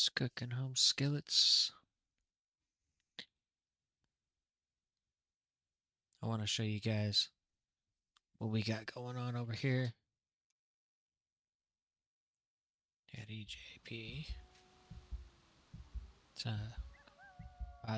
Just cooking home skillets. I want to show you guys what we got going on over here at EJP. So,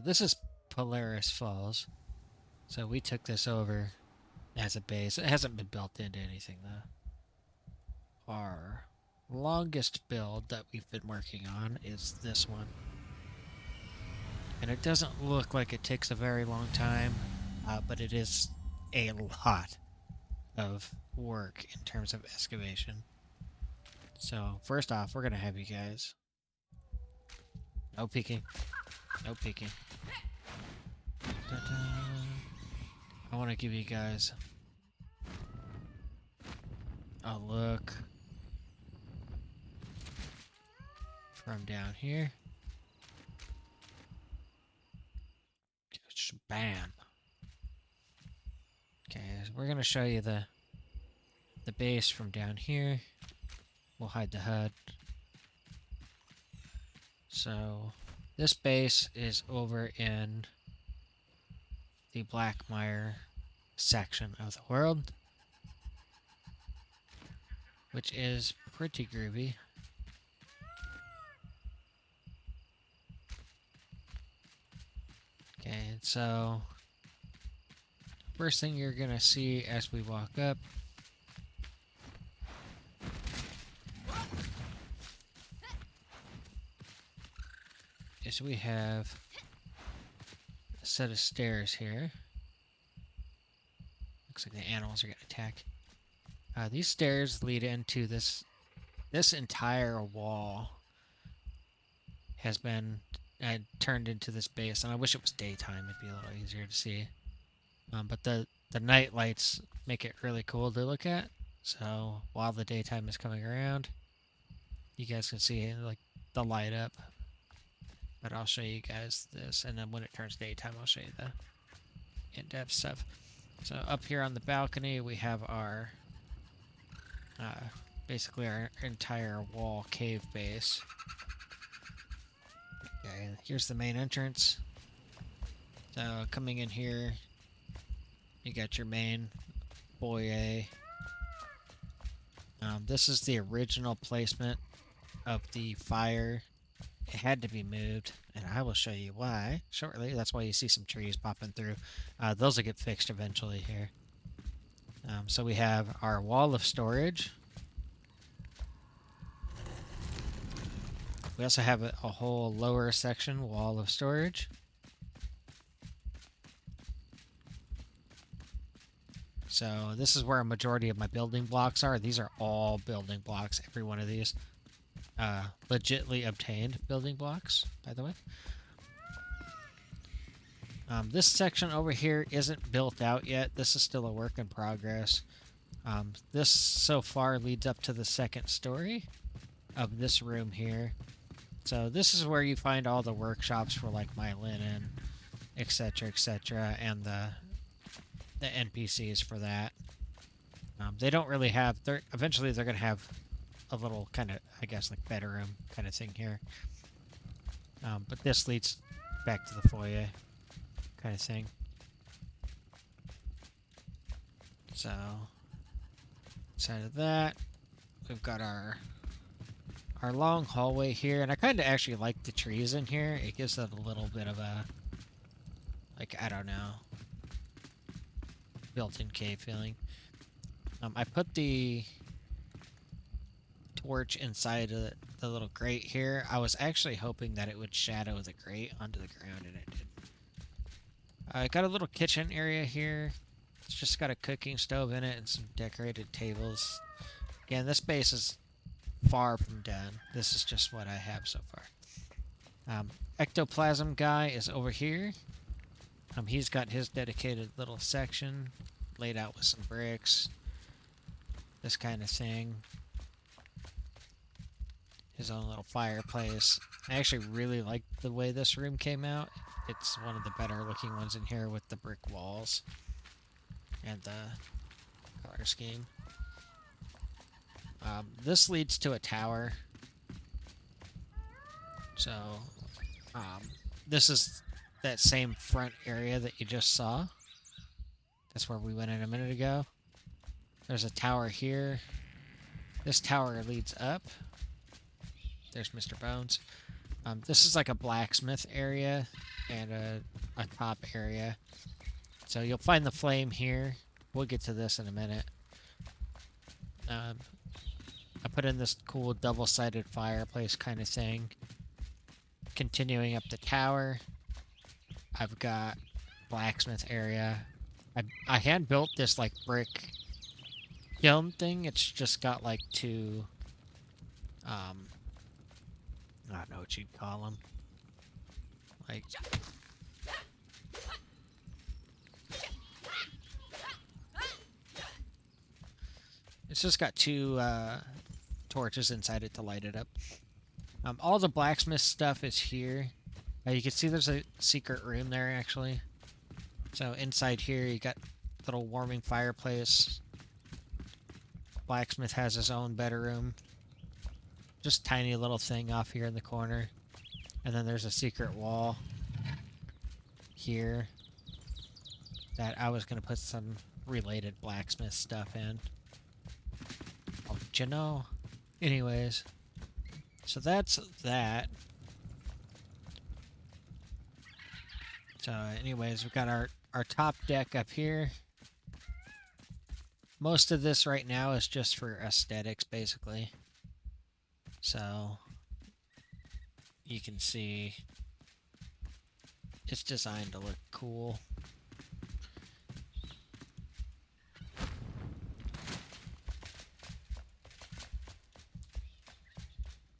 this is Polaris Falls. So we took this over as a base. It hasn't been built into anything though. Our longest build that we've been working on is this one. And it doesn't look like it takes a very long time, but it is a lot of work in terms of excavation. So, first off, we're going to have you guys. No peeking. No peeking. Ta-da. I want to give you guys a look from down here. Just bam. Okay, so we're going to show you the base from down here. We'll hide the HUD. So, this base is over in the Blackmire section of the world, which is pretty groovy. Okay, so first thing you're gonna see as we walk up is we have a set of stairs here. Looks like the animals are gonna attack. These stairs lead into this entire wall has been turned into this base, and I wish it was daytime. It'd be a little easier to see. But the night lights make it really cool to look at. So while the daytime is coming around, you guys can see like the light up. But I'll show you guys this, and then when it turns daytime, I'll show you the in-depth stuff. So up here on the balcony, we have our basically our entire wall cave base. Okay, here's the main entrance. So coming in here, you got your main foyer. This is the original placement of the fire. It had to be moved, and I will show you why shortly. That's why you see some trees popping through. Those will get fixed eventually here. So we have our wall of storage. We also have a whole lower section wall of storage. So this is where a majority of my building blocks are. These are all building blocks, every one of these. Legitly obtained building blocks, by the way. This section over here isn't built out yet. This is still a work in progress. This so far leads up to the second story of this room here. So this is where you find all the workshops for like my linen, etc., and the NPCs for that. They don't really have. Eventually they're gonna have a little kind of, I guess, like bedroom kind of thing here. But this leads back to the foyer kind of thing. So, inside of that, we've got our long hallway here, and I kind of actually like the trees in here. It gives it a little bit of a, like, I don't know, built-in cave feeling. I put the torch inside of the little grate here. I was actually hoping that it would shadow the grate onto the ground, and it didn't. I got a little kitchen area here. It's just got a cooking stove in it and some decorated tables. Again, this base is far from done. This is just what I have so far. Ectoplasm guy is over here. He's got his dedicated little section laid out with some bricks. This kind of thing. His own little fireplace. I actually really like the way this room came out. It's one of the better looking ones in here with the brick walls and the color scheme. This leads to a tower. So, um, this is that same front area that you just saw. That's where we went in a minute ago. There's a tower here. This tower leads up. There's Mr. Bones. This is like a blacksmith area and a top area. So you'll find the flame here. We'll get to this in a minute. I put in this cool double-sided fireplace kind of thing. Continuing up the tower, I've got blacksmith area. I hand built this like brick kiln thing. It's just got like two, I don't know what you'd call them. Like, it's just got two torches inside it to light it up. All the blacksmith stuff is here. You can see there's a secret room there, actually. So inside here, you got a little warming fireplace. Blacksmith has his own bedroom. Just tiny little thing off here in the corner. And then there's a secret wall here that I was going to put some related blacksmith stuff in. Oh, but you know. Anyways. So that's that. So anyways, we've got our top deck up here. Most of this right now is just for aesthetics, basically. So you can see it's designed to look cool.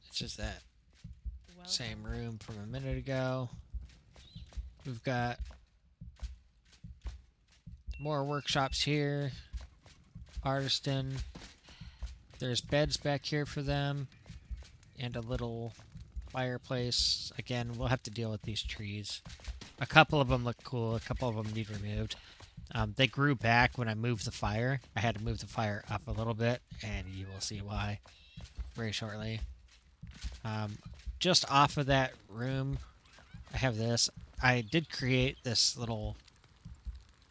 It's just that same room from a minute ago. We've got more workshops here. Artisan. There's beds back here for them. And a little fireplace. Again, we'll have to deal with these trees. A couple of them look cool. A couple of them need removed. They grew back when I moved the fire. I had to move the fire up a little bit, and you will see why very shortly. Just off of that room, I have this. I did create this little,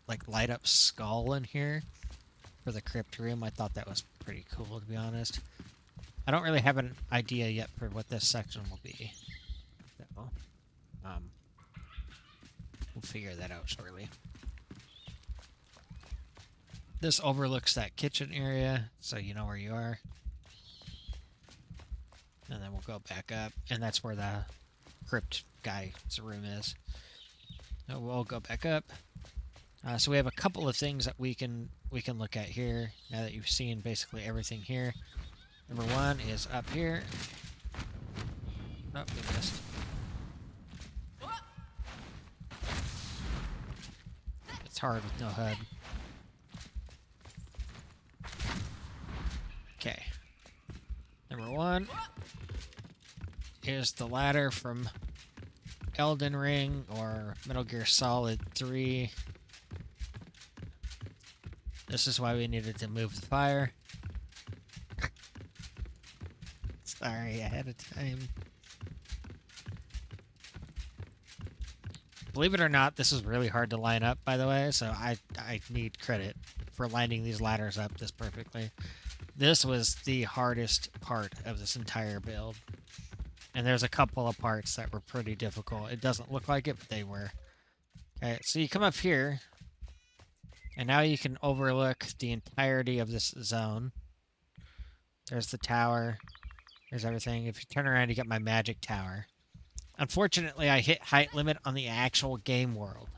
like, light up skull in here for the crypt room. I thought that was pretty cool, to be honest. I don't really have an idea yet for what this section will be. So, we'll figure that out shortly. This overlooks that kitchen area, so you know where you are. And then we'll go back up, and that's where the crypt guy's room is. So we'll go back up. So we have a couple of things that we can look at here, now that you've seen basically everything here. Number one is up here. Oh, we missed. It's hard with no HUD. Okay. Number one is the ladder from Elden Ring or Metal Gear Solid 3. This is why we needed to move the fire. Sorry, ahead of time. Believe it or not, this is really hard to line up, by the way, so I need credit for lining these ladders up this perfectly. This was the hardest part of this entire build. And there's a couple of parts that were pretty difficult. It doesn't look like it, but they were. Okay, so you come up here, and now you can overlook the entirety of this zone. There's the tower. There's everything. If you turn around, you get my magic tower. Unfortunately, I hit height limit on the actual game world.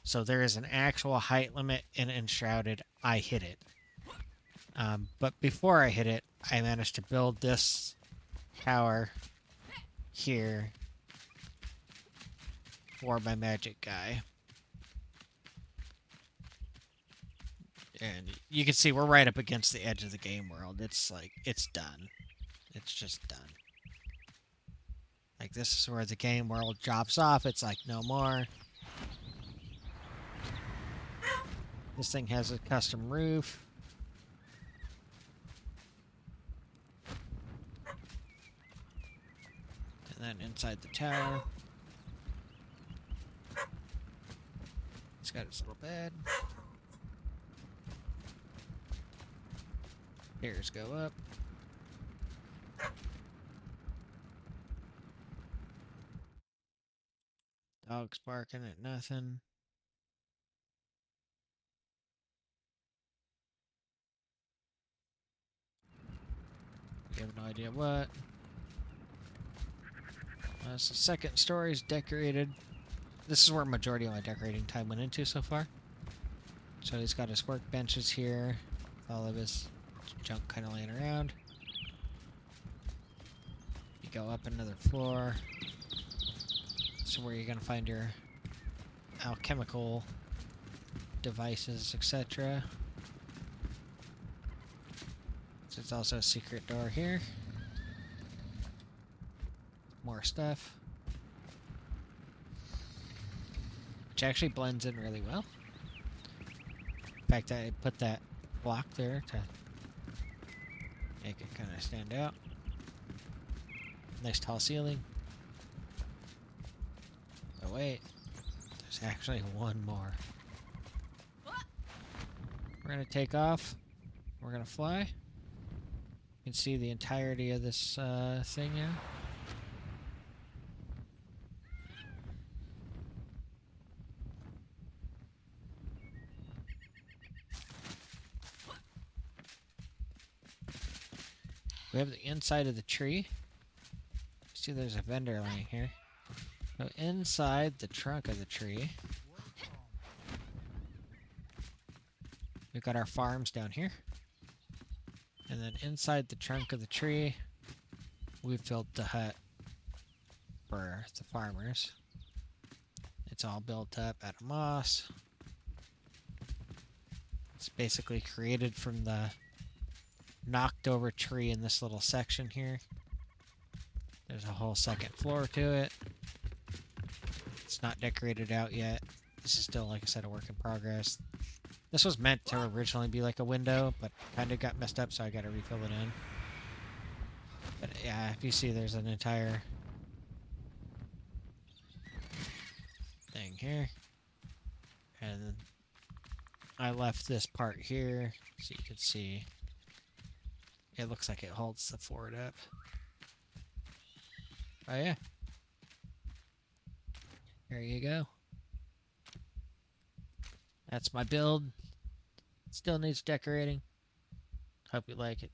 So there is an actual height limit in Enshrouded. I hit it. But before I hit it, I managed to build this tower here for my magic guy. And you can see we're right up against the edge of the game world. It's like, it's done. It's just done. Like, this is where the game world drops off. It's like, no more. This thing has a custom roof. And And then inside the tower, he's got his little bed. Stairs go up. Dog's barking at nothing. You have no idea what. So the second story is decorated. This is where majority of my decorating time went into so far. So he's got his workbenches here, with all of his junk kind of laying around. You go up another floor. This is where you're going to find your alchemical devices, etc. So there's also a secret door here. More stuff. Which actually blends in really well. In fact, I put that block there to make it kind of stand out. Nice tall ceiling. Oh wait, there's actually one more. We're gonna take off. We're gonna fly. You can see the entirety of this thing now. We have the inside of the tree. See, there's a vendor laying here. So inside the trunk of the tree, we've got our farms down here. And then inside the trunk of the tree, we've built the hut for the farmers. It's all built up out of moss. It's basically created from the knocked over tree in this little section here. There's a whole second floor to it. It's not decorated out yet. This is still, like I said, a work in progress. This was meant to originally be like a window, but kind of got messed up, so I got to refill it in. But yeah, if you see, there's an entire thing here. And I left this part here so you can see. It looks like it holds the fort up. Oh yeah. There you go. That's my build. Still needs decorating. Hope you like it.